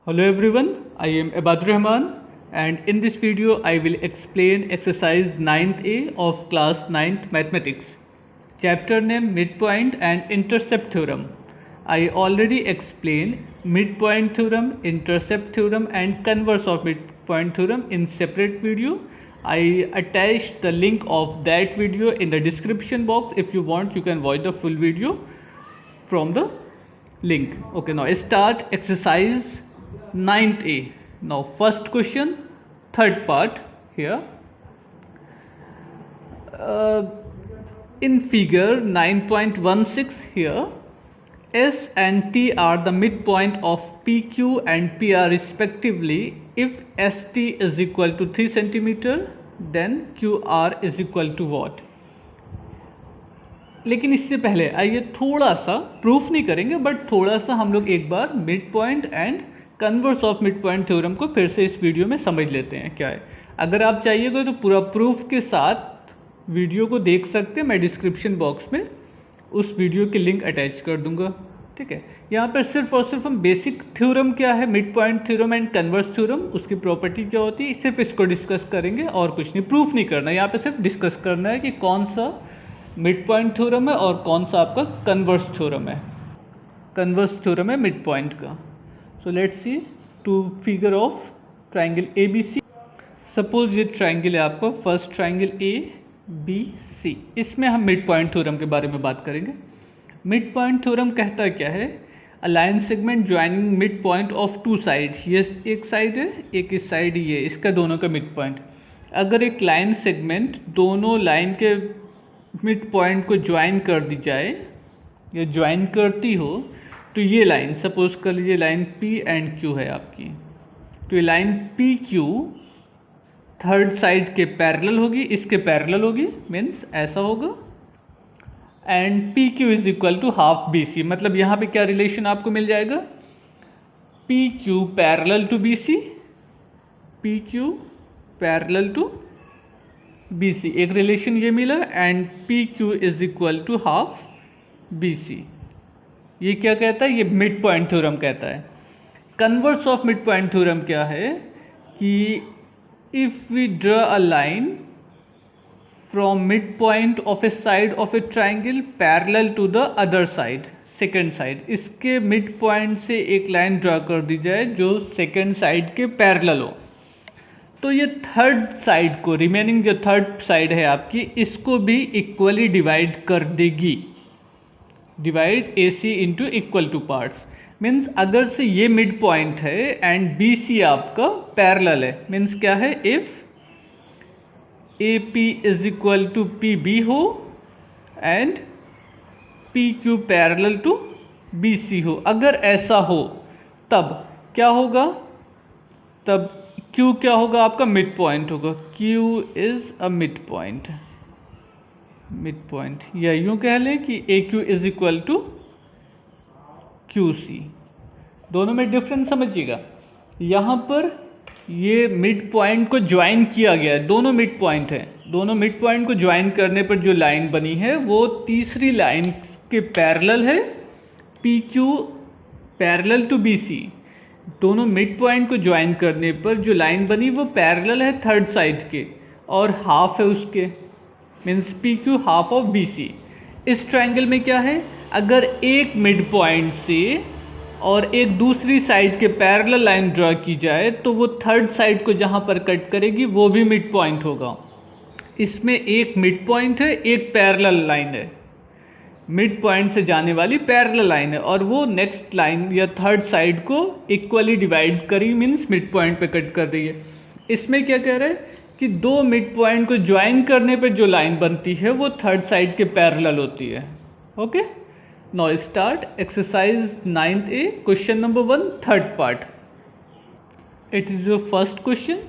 Hello everyone, I am Abadur Rahman and in this video I will explain exercise 9th A of class 9th mathematics. Chapter name midpoint and intercept theorem. I already explained midpoint theorem, intercept theorem and converse of midpoint theorem in separate video. I attached the link of that video in the description box. If you want you can watch the full video from the link. Okay, now start exercise 9th A. Now first question, third part here. In figure 9.16 here, S and T are the midpoint of PQ and PR respectively. If ST is equal to 3 cm, then QR is equal to what? लेकिन इससे पहले आइए थोड़ा सा proof नहीं करेंगे but थोड़ा सा हम लोग एक बार mid point and converse of mid point theorem को फिर से इस वीडियो में समझ लेते हैं क्या है। अगर आप चाहिएगा तो पूरा प्रूफ के साथ वीडियो को देख सकते हैं, मैं डिस्क्रिप्शन बॉक्स में उस वीडियो की लिंक अटैच कर दूंगा। ठीक है, यहाँ पर सिर्फ और सिर्फ हम बेसिक थ्योरम क्या है, mid point theorem and converse theorem, उसकी प्रॉपर्टी क्या होती है, सिर्फ इसको डिस्कस करेंगे और कुछ नहीं, प्रूफ नहीं करना। यहाँ पर सिर्फ डिस्कस करना है कि कौन सा मिड पॉइंट थ्योरम है और कौन सा आपका कन्वर्स थ्योरम है। कन्वर्स थ्योरम है मिड पॉइंट का। So let's see to figure of triangle A B C. Suppose ये ट्राइंगल है आपका, first triangle A B C, इसमें हम मिड पॉइंट थ्योरम के बारे में बात करेंगे। मिड पॉइंट थ्योरम कहता क्या है, a line segment joining mid point of two side, ये एक साइड है एक इस साइड, ये इसका दोनों का मिड पॉइंट। अगर एक लाइन सेगमेंट दोनों लाइन के मिड पॉइंट को ज्वाइन कर दी जाए या ज्वाइन करती हो तो ये लाइन, सपोज कर लीजिए लाइन P एंड Q है आपकी, तो ये लाइन PQ थर्ड साइड के पैरेलल होगी, इसके पैरेलल होगी, मीन्स ऐसा होगा। And PQ is equal to half BC, मतलब यहाँ पे क्या रिलेशन आपको मिल जाएगा, PQ parallel to BC, PQ parallel to BC, एक रिलेशन ये मिला, and PQ is equal to half BC। ये क्या कहता है, ये मिड पॉइंट थ्योरम कहता है। Converse of mid point theorem क्या है कि if we draw a line from mid point of a side of a triangle parallel to the other side, second side, इसके मिड पॉइंट से एक line draw कर दी जाए जो सेकेंड साइड के पैरेलल हो, तो ये थर्ड साइड को, रिमेनिंग जो थर्ड साइड है आपकी, इसको भी इक्वली डिवाइड कर देगी। Divide AC into equal two parts, means अगर से ये मिड पॉइंट है एंड BC आपका पैरेलल है, मीन्स क्या है, if AP is equal to PB हो and PQ parallel to BC हो, अगर ऐसा हो तब क्या होगा, तब Q क्या होगा आपका, मिड पॉइंट होगा। Q is a mid point, mid point, या यूं कह लें कि AQ is equal to QC। दोनों में डिफरेंस समझिएगा, यहाँ पर ये मिड पॉइंट को ज्वाइन किया गया है, दोनों मिड पॉइंट हैं, दोनों मिड पॉइंट को ज्वाइन करने पर जो लाइन बनी है वो तीसरी लाइन के पैरेलल है, PQ पैरेलल टू BC। दोनों मिड पॉइंट को ज्वाइन करने पर जो लाइन बनी वो पैरेलल है थर्ड साइड के और हाफ है उसके, means PQ half of BC। इस ट्राइंगल में क्या है, अगर एक मिड पॉइंट से और एक दूसरी साइड के पैरेलल लाइन ड्रा की जाए तो वो थर्ड साइड को जहाँ पर कट करेगी वो भी मिड पॉइंट होगा। इसमें एक मिड पॉइंट है, एक पैरेलल लाइन है, मिड पॉइंट से जाने वाली पैरेलल लाइन है, और वो नेक्स्ट लाइन या थर्ड साइड को इक्वली डिवाइड करी, मीन्स मिड पॉइंट पे कट कर रही है। इसमें क्या कह रहा है कि दो मिड पॉइंट को ज्वाइन करने पे जो लाइन बनती है वो थर्ड साइड के पैरेलल होती है। Okay, now start exercise 9th A, question number 1, third part. It is your first question,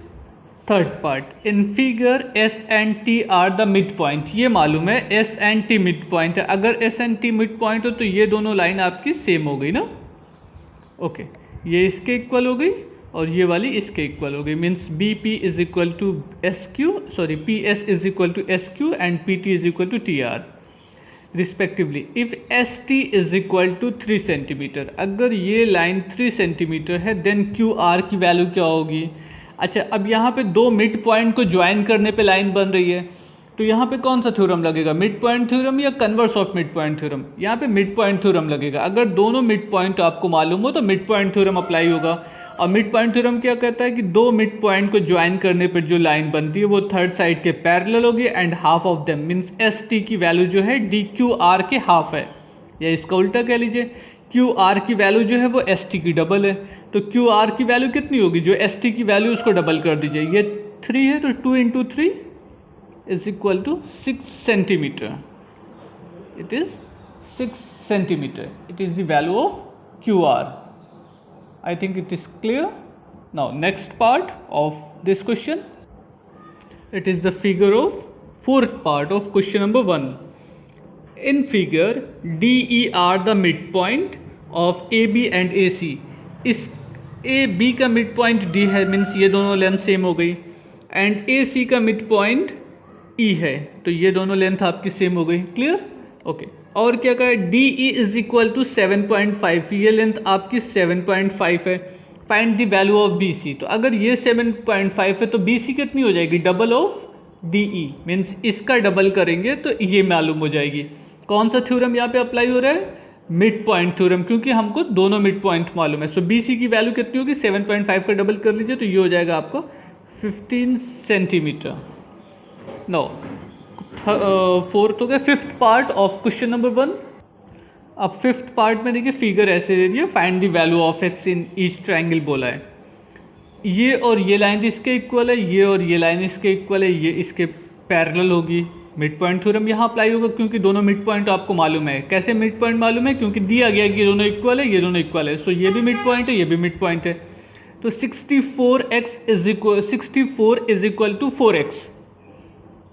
third part. In figure S and T are the mid point, ये मालूम है S and T mid point है, अगर S and T mid point हो तो ये दोनों line आपकी सेम हो गई ना। ओके, ये इसके इक्वल हो गई और ये वाली इसके इक्वल हो गई, means BP is equal to SQ, sorry PS is equal to SQ and PT is equal to TR। Respectively if S T is equal to 3 centimetre, अगर ये लाइन 3 सेंटीमीटर है देन क्यू आर की value क्या होगी। अच्छा, अब यहाँ पे दो मिड पॉइंट को ज्वाइन करने पे लाइन बन रही है, तो यहाँ पे कौन सा थ्योरम लगेगा, मिड पॉइंट थ्योरम या converse of mid point theorem. यहाँ पे मिड पॉइंट थ्योरम लगेगा। अगर दोनों मिड पॉइंट आपको मालूम हो तो मिड पॉइंट थ्योरम अप्लाई होगा। और मिड पॉइंट थ्योरम क्या कहता है कि दो मिड पॉइंट को ज्वाइन करने पर जो लाइन बनती है वो थर्ड साइड के पैरेलल होगी and half of them means S T की वैल्यू जो है डी क्यू आर के हाफ है, या इसका उल्टा कह लीजिए क्यू आर की वैल्यू जो है वो एस टी की डबल है। तो क्यू आर की वैल्यू कितनी होगी, जो एस टी की वैल्यू उसको डबल कर दीजिए। ये 3 है तो 2 into 3 is equal to 6 centimetre. It is 6 centimetre. It is the value of Q R. I think it is clear. Now next part of this question, it is the figure of fourth part of question number 1. In figure DE are the midpoint of AB and AC. इस AB का midpoint D है, means ये दोनों length same हो गई, and AC का midpoint E है, तो ये दोनों लेंथ आपकी सेम हो गई। क्लियर? ओके। और क्या कहा, D E is equal to 7.5, ये लेंथ आपकी 7.5 है। Find the value of B C, तो अगर ये 7.5 है तो बी सी कितनी हो जाएगी, double of D E, means इसका डबल करेंगे तो ये मालूम हो जाएगी। कौन सा थ्योरम यहाँ पे अप्लाई हो रहा है, मिड पॉइंट थ्योरम, क्योंकि हमको दोनों मिड पॉइंट मालूम है। सो बी सी की वैल्यू कितनी होगी, 7.5 का डबल कर लीजिए तो ये हो जाएगा आपको 15 सेंटीमीटर। नो फोर्थ हो गया, fifth part of question number 1। अब फिफ्थ पार्ट में देखिए फिगर ऐसे दे दिया, find the value of x in each triangle बोला है। ये और ये लाइन इसके इक्वल है, ये और ये लाइन इसके इक्वल है, ये इसके पैरेलल होगी। मिड पॉइंट थ्योरम यहाँ अप्लाई होगा क्योंकि दोनों मिड पॉइंट आपको मालूम है। कैसे मिड पॉइंट मालूम है, क्योंकि दिया गया कि ये दोनों इक्वल है, ये दोनों इक्वल है। सो ये भी मिड पॉइंट है, ये भी मिड पॉइंट है। तो 64 is equal to 4x,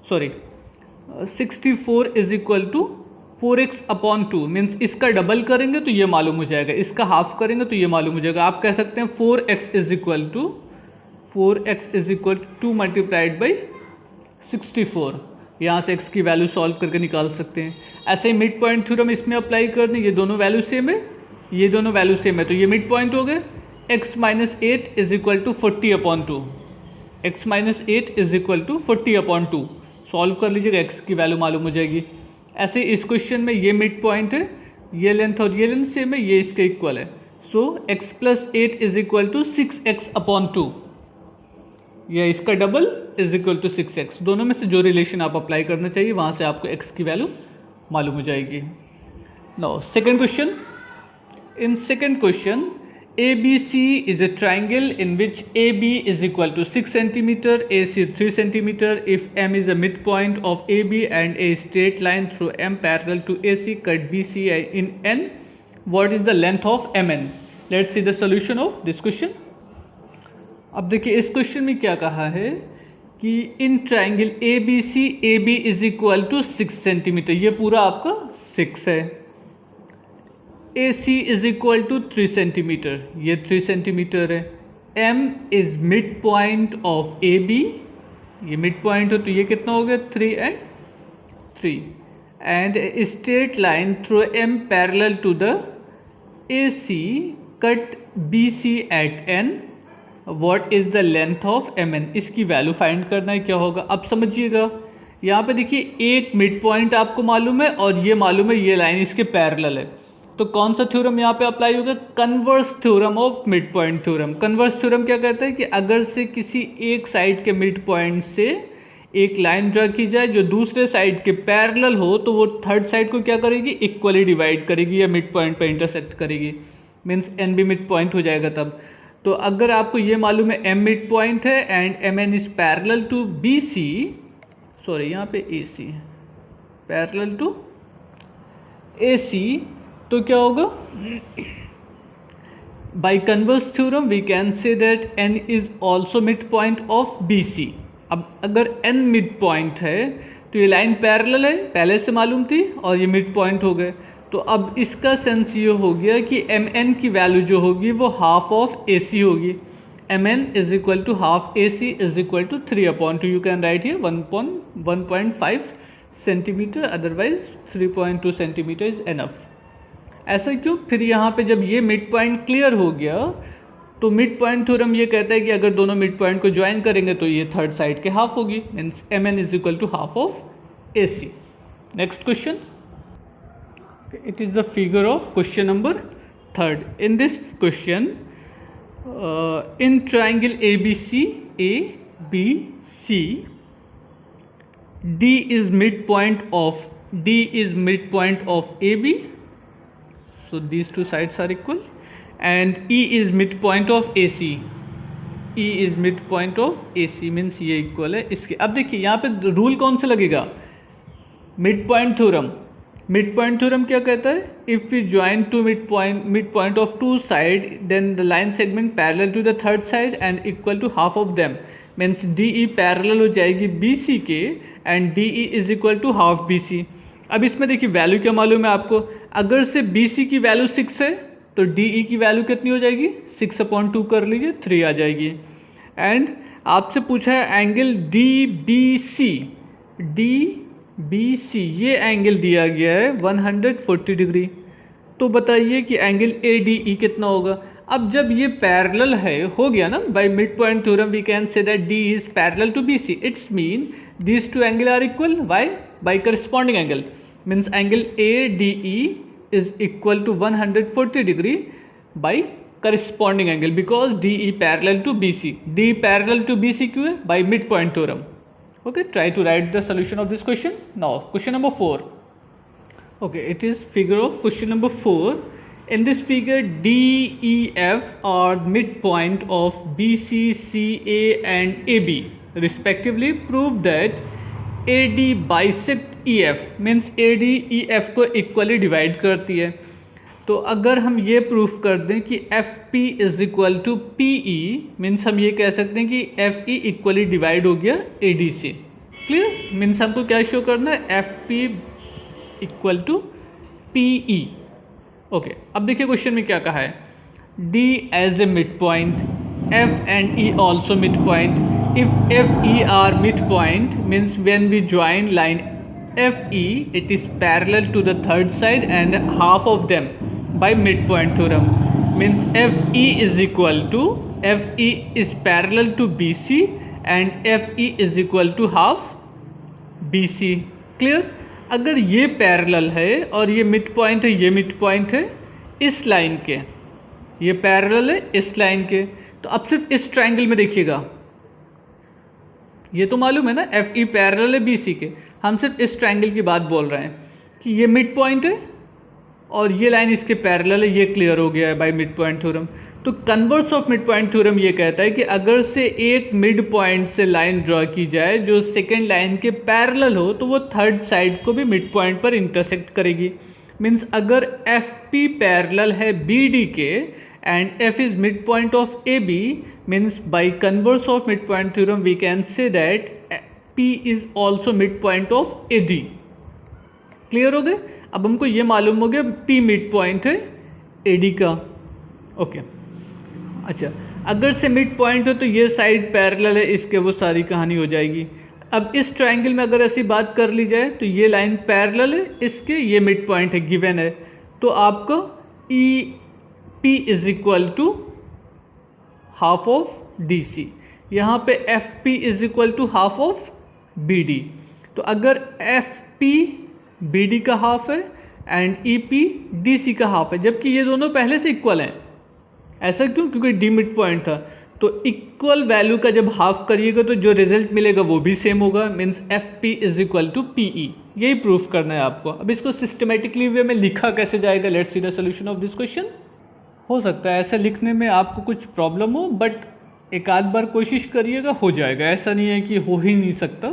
sorry 64 is equal to 4x upon 2, means इसका डबल करेंगे तो ये मालूम हो जाएगा, इसका हाफ करेंगे तो ये मालूम हो जाएगा। आप कह सकते हैं 4x is equal to 2 multiplied by 64। यहाँ से x की वैल्यू सॉल्व करके निकाल सकते हैं। ऐसे ही मिड पॉइंट थ्योरम इसमें अप्लाई करने, ये दोनों वैल्यू सेम है, ये दोनों वैल्यू सेम है, तो ये मिड पॉइंट हो गए। x minus 8 is equal to 40 upon 2, x minus 8 is equal to 40 upon 2। Solve कर लीजिएगा, x की वैल्यू मालूम हो जाएगी। ऐसे इस क्वेश्चन में ये मिड पॉइंट है, ये लेंथ और ये लेंथ सेम है, ये इसके इक्वल है। So x plus 8 is equal to 6x upon 2, ये इसका double is equal to 6x। दोनों में से जो रिलेशन आप अप्लाई करना चाहिए वहाँ से आपको x की वैल्यू मालूम हो जाएगी। Now second question. In second question ABC is a triangle in which AB is equal to 6 cm, AC 3 cm. If M is a midpoint of AB and a straight line through M parallel to AC, cut BC in N. What is the length of MN? Let's see the solution of this question. अब देखिए इस question में क्या कहा है कि in triangle ABC AB is equal to 6 cm, ये पूरा आपका 6 है। AC is equal to 3 centimetre, ये 3 सेंटीमीटर है। M is mid point of AB, ये मिड पॉइंट हो तो ये कितना हो गया 3 and 3, and straight line through M parallel to the AC, cut BC at N। What is the length of MN, इसकी वैल्यू फाइंड करना है। क्या होगा अब समझिएगा, यहाँ पे देखिए एक मिड पॉइंट आपको मालूम है और ये मालूम है ये लाइन इसके पैरेलल है, तो कौन सा थ्योरम यहाँ पे अप्लाई होगा, converse theorem of mid point theorem. Converse theorem क्या कहता है कि अगर से किसी एक साइड के मिड पॉइंट से एक लाइन ड्रा की जाए जो दूसरे साइड के पैरेलल हो, तो वो थर्ड साइड को क्या करेगी, इक्वली डिवाइड करेगी या मिड पॉइंट पर इंटरसेक्ट करेगी, मीन्स एन भी मिड पॉइंट हो जाएगा तब। तो अगर आपको ये मालूम है एम मिड पॉइंट है and M N is parallel to B C, sorry यहाँ पे ए सी पैरेलल टू ए सी, तो क्या होगा, by converse theorem we can say that n is also mid point of B C. अब अगर n mid point है तो ये लाइन पैरेलल है, पहले से मालूम थी, और ये मिड पॉइंट हो गए। तो अब इसका सेंस ये हो गया कि एम एन की वैल्यू जो होगी वो हाफ ऑफ ए सी होगी। M N is equal to half A C is equal to 3/2, you can write here 1.5 centimetre, otherwise 3.2 centimetre is enough. ऐसा क्यों? फिर यहाँ पे जब ये मिड पॉइंट क्लियर हो गया तो मिड पॉइंट थ्योरम ये कहता है कि अगर दोनों मिड पॉइंट को ज्वाइन करेंगे तो ये थर्ड साइड के हाफ होगी, means mn is equal to half of AC। Next question, it is the figure of question number 3rd. In this question, in triangle ABC, D is midpoint of AB, so these two sides are equal, and E is midpoint of AC. E is midpoint of AC means ये equal है इसके। अब देखिए यहाँ पे rule कौन सा लगेगा? Mid point theorem. Mid point theorem क्या कहता है? If we join two mid point of two side then the line segment parallel to the third side and equal to half of them, means DE parallel हो जाएगी BC के and DE is equal to half BC। अब इसमें देखिए value क्या मालूम है आपको? अगर से BC की वैल्यू 6 है तो DE की वैल्यू कितनी हो जाएगी? 6/2 कर लीजिए, 3 आ जाएगी। एंड आपसे पूछा है एंगल DBC, ये एंगल दिया गया है 140 डिग्री। तो बताइए कि एंगल ADE कितना होगा? अब जब ये पैरेलल है, हो गया ना, by mid point theorem we can say that D is parallel to BC, it's mean these two angle are equal. Why? By corresponding angle, means angle ADE is equal to 140 degree by corresponding angle because DE parallel to BC. D parallel to BC क्यों है? By midpoint theorem. Okay, try to write the solution of this question. Now question number 4. Okay, it is figure of question number 4. In this figure, DEF are midpoint of BC, CA and AB respectively. Prove that AD bisect EF, means AD EF को equally divide करती है। तो अगर हम ये proof कर दें कि FP is equal to PE, means हम ये कह सकते हैं कि FE इक्वली डिवाइड हो गया AD से। क्लियर? मीन्स हमको क्या शो करना है? FP equal to PE। Okay, अब देखिए क्वेश्चन में क्या कहा है? D as a mid point, F and E also midpoint. If FE are midpoint, means when we join line FE, it is parallel to the third side and half of them by midpoint theorem. Means FE is equal to, FE is parallel to BC and FE is equal to half BC. Clear? अगर ये parallel है और ये mid point है, ये mid point है इस line के, ये पैरेलल है इस लाइन के, तो अब सिर्फ इस ट्रायंगल में देखिएगा, ये तो मालूम है ना FE पैरेलल है BC के। हम सिर्फ इस ट्रायंगल की बात बोल रहे हैं कि ये मिड पॉइंट है और ये लाइन इसके पैरेलल है, ये क्लियर हो गया है बाय मिड पॉइंट थ्योरम। तो converse of mid point theorem ये कहता है कि अगर से एक मिड पॉइंट से लाइन ड्रॉ की जाए जो सेकेंड लाइन के पैरेलल हो तो वो थर्ड साइड को भी मिड पॉइंट पर इंटरसेक्ट करेगी। मीन्स अगर FP पैरेलल है BD के and F is midpoint of AB, means by converse of midpoint theorem we can say that P is also midpoint of AD. Clear हो गए? अब हमको ये मालूम हो गया P midpoint है AD का। ओके, अच्छा, अगर से मिड पॉइंट हो तो ये साइड पैरेलल है इसके, वो सारी कहानी हो जाएगी। अब इस ट्रायंगल में अगर ऐसी बात कर ली जाए तो ये लाइन पैरेलल है इसके, ये मिड पॉइंट है गिवन है, तो आपको P is equal to half of DC। यहाँ पे FP is equal to half of BD। तो अगर FP BD का हाफ है एंड EP DC का हाफ है, जबकि ये दोनों पहले से इक्वल हैं। ऐसा क्यों? क्योंकि D मिड पॉइंट था। तो इक्वल वैल्यू का जब हाफ करिएगा तो जो रिजल्ट मिलेगा वो भी सेम होगा, means FP is equal to PE। यही प्रूफ करना है आपको। अब इसको सिस्टमेटिकली वे में लिखा कैसे जाएगा? Let's see the solution of this question. हो सकता है ऐसे लिखने में आपको कुछ प्रॉब्लम हो, बट एक आध बार कोशिश करिएगा, हो जाएगा। ऐसा नहीं है कि हो ही नहीं सकता,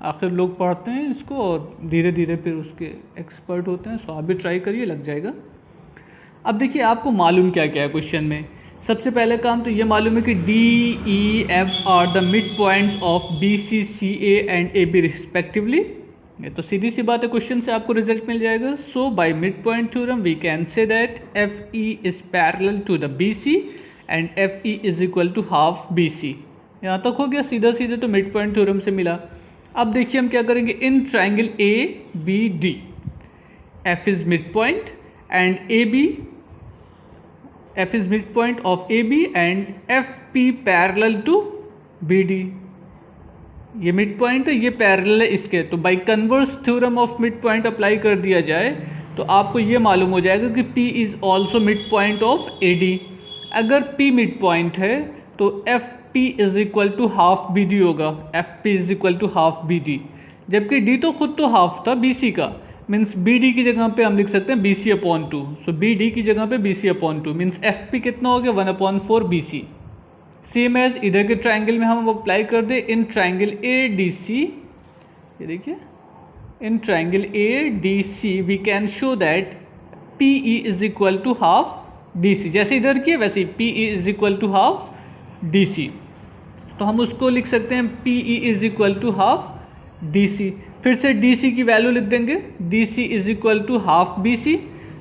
आखिर लोग पढ़ते हैं इसको और धीरे धीरे फिर उसके एक्सपर्ट होते हैं। सो आप भी ट्राई करिए, लग जाएगा। अब देखिए आपको मालूम क्या क्या है क्वेश्चन में। सबसे पहले काम तो ये मालूम है कि DEF are the mid points of BC, CA and AB respectively. ये तो सीधी सी बात है, क्वेश्चन से आपको रिजल्ट मिल जाएगा। So by mid point theorem we can say that FE is parallel to the BC and FE is equal to half BC। यहाँ तक हो गया सीधा सीधे, तो मिड पॉइंट थ्योरम से मिला। अब देखिए हम क्या करेंगे, in triangle A B D F is mid point and A B, F is mid point of A B and F P parallel to B D. ये मिड पॉइंट है, ये पैरेलल है इसके, तो by converse theorem of mid point apply कर दिया जाए तो आपको ये मालूम हो जाएगा कि P is also mid point of AD। अगर P मिड पॉइंट है तो FP is equal to half BD होगा, FP is equal to half BD, जबकि D तो खुद तो हाफ था BC का, मीन्स BD की जगह पे हम लिख सकते हैं BC अपॉन 2, सो BD की जगह पे BC अपॉन 2 मीन्स FP कितना हो गया 1/4 BC। सेम एज इधर के ट्राइंगल में हम अप्लाई कर दे इन ट्राइंगल ADC, ये देखिए in triangle ADC we can show that PE is equal to half DC, जैसे इधर किए वैसे PE is equal to half DC, तो हम उसको लिख सकते हैं PE is equal to half DC। फिर से DC की वैल्यू लिख देंगे, DC is equal to half BC,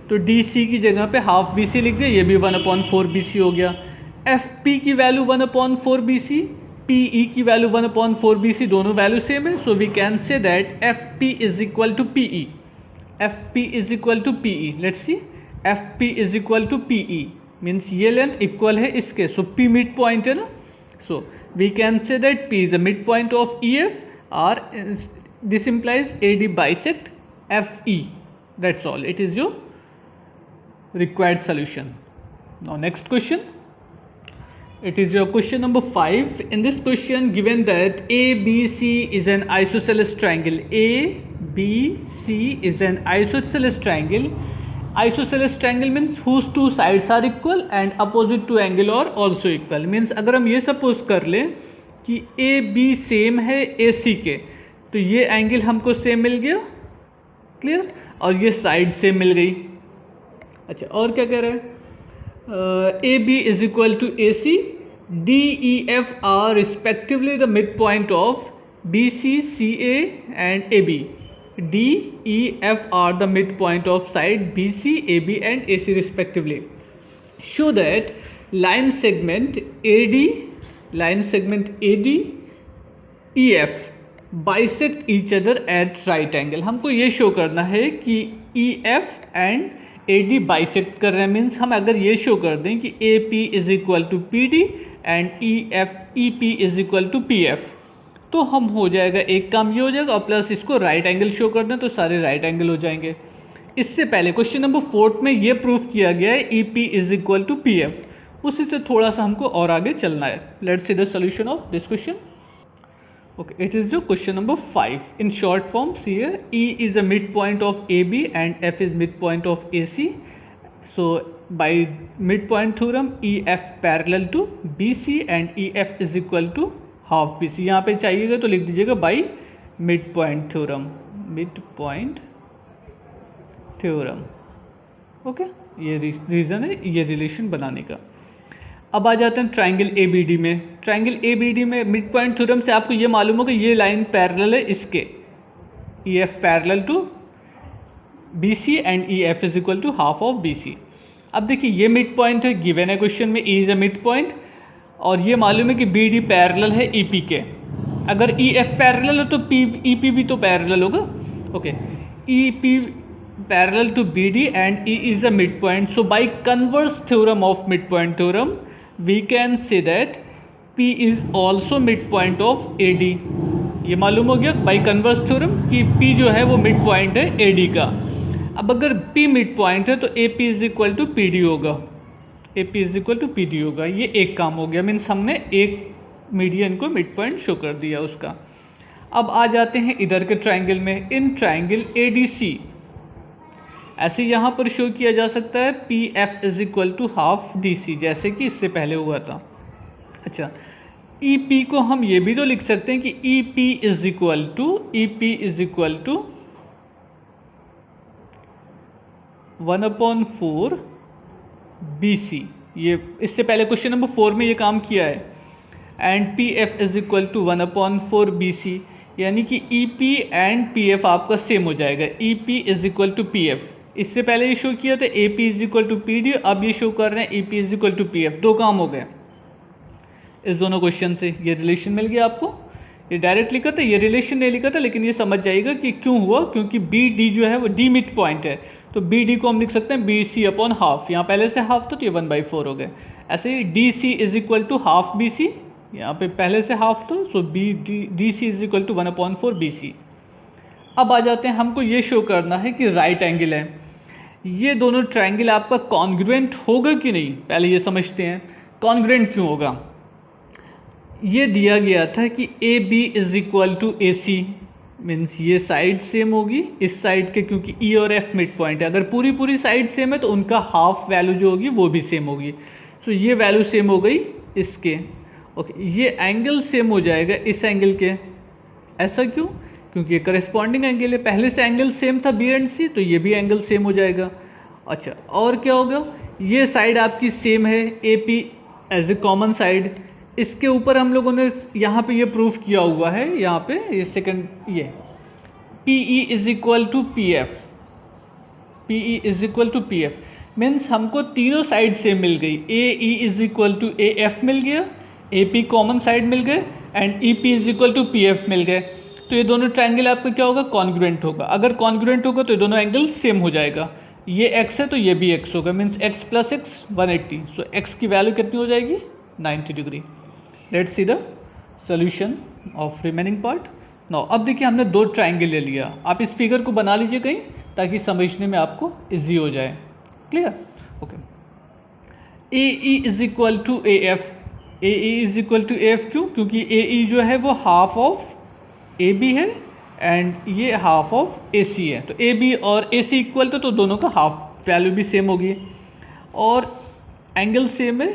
तो DC की जगह पे हाफ BC लिख दिया, ये भी 1/4 BC हो गया। FP की वैल्यू 1/4 BC, PE की वैल्यू 1/4 BC, दोनों वैल्यू सेम है, so we can say that FP is equal to PE, FP is equal to PE। Let's see, FP is equal to PE means ये length equal है इसके, so P mid point है ना, so we can say that P is a mid point of EF और this implies AD bisect FE, that's all, it is your required solution. Now next question, it is your question number 5. In this question given that ABC is an isosceles triangle, ABC is an isosceles triangle, isosceles triangle means whose two sides are equal and opposite two angle are also equal, means अगर हम ये suppose कर लें कि AB same है AC के, तो ये एंगल हमको सेम मिल गया, क्लियर, और ये साइड सेम मिल गई। अच्छा, और क्या कह रहे हैं, AB is equal to AC, DEF are respectively the mid point of BC, CA and AB, DEF are the mid point of side BC, AB and AC respectively. Show that line segment AD EF bisect each other at right angle. हमको ये show करना है कि EF and AD bisect कर रहे हैं, means हम अगर ये शो कर दें कि AP is equal to PD and EP is equal to PF, तो हम हो जाएगा, एक काम ये हो जाएगा, और प्लस इसको राइट एंगल शो कर दें तो सारे राइट एंगल हो जाएंगे। इससे पहले क्वेश्चन नंबर 4 में ये प्रूफ किया गया है EP is equal to PF, उसी से थोड़ा सा हमको और आगे चलना है। Let's see the solution of this question. Okay, it is your question number 5. In short form, see here, E is a midpoint of AB and F is midpoint of AC. So by midpoint theorem, EF parallel to BC and EF is equal to half BC. यहाँ पे चाहिएगा तो लिख दीजिएगा by midpoint theorem. Midpoint theorem. Okay, ये reason है ये relation बनाने का। अब आ जाते हैं ट्राइंगल ABD में। ट्राइंगल ABD में मिड पॉइंट थ्योरम से आपको ये मालूम होगा ये लाइन पैरेलल है इसके, EF parallel to BC and EF is equal to half of BC। अब देखिए ये मिड पॉइंट है, गिवन है क्वेश्चन में, E is a mid point, और ये मालूम है कि BD पैरेलल है EP के। अगर EF पैरेलल हो तो EP भी तो पैरेलल होगा। Okay, EP parallel to BD and E is a mid point, so by converse theorem of mid point theorem we can say that P is also midpoint of AD। ये मालूम हो गया by converse theorem कि P जो है वो mid point है AD का। अब अगर P मिड पॉइंट है तो AP is equal to PD होगा, AP is equal to PD होगा। ये एक काम हो गया, मीन्स हमने एक मीडियन को मिड पॉइंट शो कर दिया उसका। अब आ जाते हैं इधर के ट्राइंगल में। इन ट्राइंगल ADC ऐसे यहाँ पर शो किया जा सकता है PF is equal to half DC, जैसे कि इससे पहले हुआ था। अच्छा, EP को हम ये भी तो लिख सकते हैं कि EP is equal to 1/4 BC। ये इससे पहले क्वेश्चन नंबर 4 में ये काम किया है। And PF is equal to 1/4 BC, यानी कि EP एंड PF आपका सेम हो जाएगा, EP is equal to PF। इससे पहले ये शो किया था AP is equal to PD, अब ये शो कर रहे हैं EP is equal to PF। दो काम हो गए इस दोनों क्वेश्चन से। ये रिलेशन मिल गया आपको ये डायरेक्ट लिखा था, ये रिलेशन नहीं लिखा था, लेकिन ये समझ जाएगा कि क्यों हुआ, क्योंकि बी डी जो है वो डी मिड पॉइंट है, तो बी डी को हम लिख सकते हैं बी सी अपॉन हाफ, यहाँ पहले से हाफ था तो ये 1/4 हो गया। ऐसे ही D C is equal to half B C, यहाँ पे पहले से हाफ था, so B D C is equal to 1/4 B C. अब आ जाते हैं, हमको ये शो करना है कि राइट एंगल है, ये दोनों ट्रायंगल आपका कॉन्ग्रुएंट होगा कि नहीं, पहले ये समझते हैं। कॉन्ग्रुएंट क्यों होगा, ये दिया गया था कि A B is equal to A C, means ये साइड सेम होगी इस साइड के, क्योंकि ई और एफ मिड पॉइंट है। अगर पूरी पूरी साइड सेम है तो उनका हाफ वैल्यू जो होगी वो भी सेम होगी। सो ये वैल्यू सेम हो गई इसके, ओके। ये एंगल सेम हो जाएगा इस एंगल के, ऐसा क्यों, क्योंकि ये करस्पॉन्डिंग एंगल है, पहले से एंगल सेम था बी एंड सी, तो ये भी एंगल सेम हो जाएगा। अच्छा, और क्या होगा, ये साइड आपकी सेम है A P as a common side, इसके ऊपर हम लोगों ने यहाँ पे ये प्रूफ किया हुआ है, यहाँ पे ये सेकंड, ये P E is equal to P F, P E is equal to P F, means हमको तीनों साइड सेम मिल गई। A E is equal to A F मिल गया, ए पी कॉमन साइड मिल गए, and E P is equal to P F मिल गए। तो ये दोनों ट्रायंगल आपका क्या होगा, कॉन्ग्रुएंट होगा। अगर कॉन्ग्रुएंट होगा तो ये दोनों एंगल सेम हो जाएगा, ये x है तो ये भी x होगा, मीन्स x प्लस एक्स 180। सो x की वैल्यू कितनी हो जाएगी, 90 degree. Let's see the solution of remaining part now. अब देखिए हमने दो ट्रायंगल ले लिया, आप इस फिगर को बना लीजिए कहीं ताकि समझने में आपको इजी हो जाए, clear, okay. A E is equal to A F, A E is equal to A F क्यों, क्योंकि ए ई जो है वो हाफ ऑफ ए बी है एंड ये हाफ ऑफ ए सी है, तो ए बी और ए सी इक्वल तो दोनों का हाफ वैल्यू भी सेम होगी, और एंगल सेम है।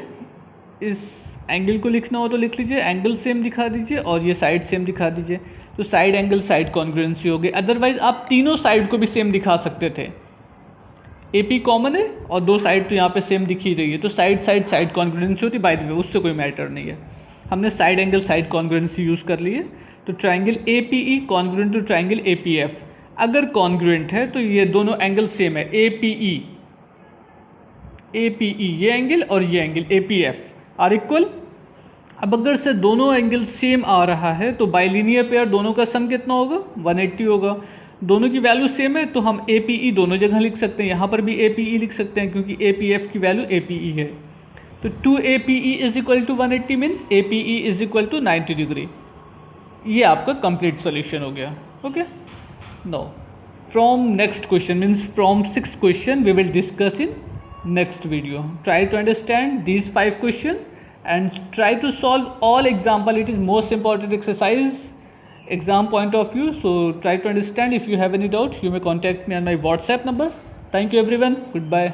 इस एंगल को लिखना हो तो लिख लीजिए, एंगल सेम दिखा दीजिए और ये साइड सेम दिखा दीजिए, तो साइड एंगल साइड कॉन्ग्रुएंसी हो गई। अदरवाइज आप तीनों साइड को भी सेम दिखा सकते थे, ए पी कॉमन है और दो साइड तो यहाँ पे सेम दिख ही रही है, तो साइड साइड साइड कॉन्ग्रुएंसी होती, बाय द वे उससे कोई मैटर नहीं है। हमने side angle side congruency use कर ली है, तो triangle A P E congruent to triangle A P F. अगर कॉन्ग्रुएंट है तो ये दोनों एंगल सेम है, ए पी ई ये एंगल और ये angle A P F R equal. अब अगर से दोनों एंगल सेम आ रहा है तो बाइलिनियर पेयर दोनों का सम कितना होगा, 180 होगा। दोनों की वैल्यू सेम है तो हम ए पी ई दोनों जगह लिख सकते हैं, यहाँ पर भी ए पी ई लिख सकते हैं क्योंकि ए पी एफ की वैल्यू ए पी ई है। तो 2 A P E is equal to 180 means A P E is equal to 90 degree. ये आपका कंप्लीट सॉल्यूशन हो गया, okay. Now from next question means from 6th question we will discuss in next video. Try to understand these 5 questions and try to solve all example. It is most important exercise exam point of view, so try to understand. If you have any doubt you may contact me on my WhatsApp number. Thank you everyone, goodbye.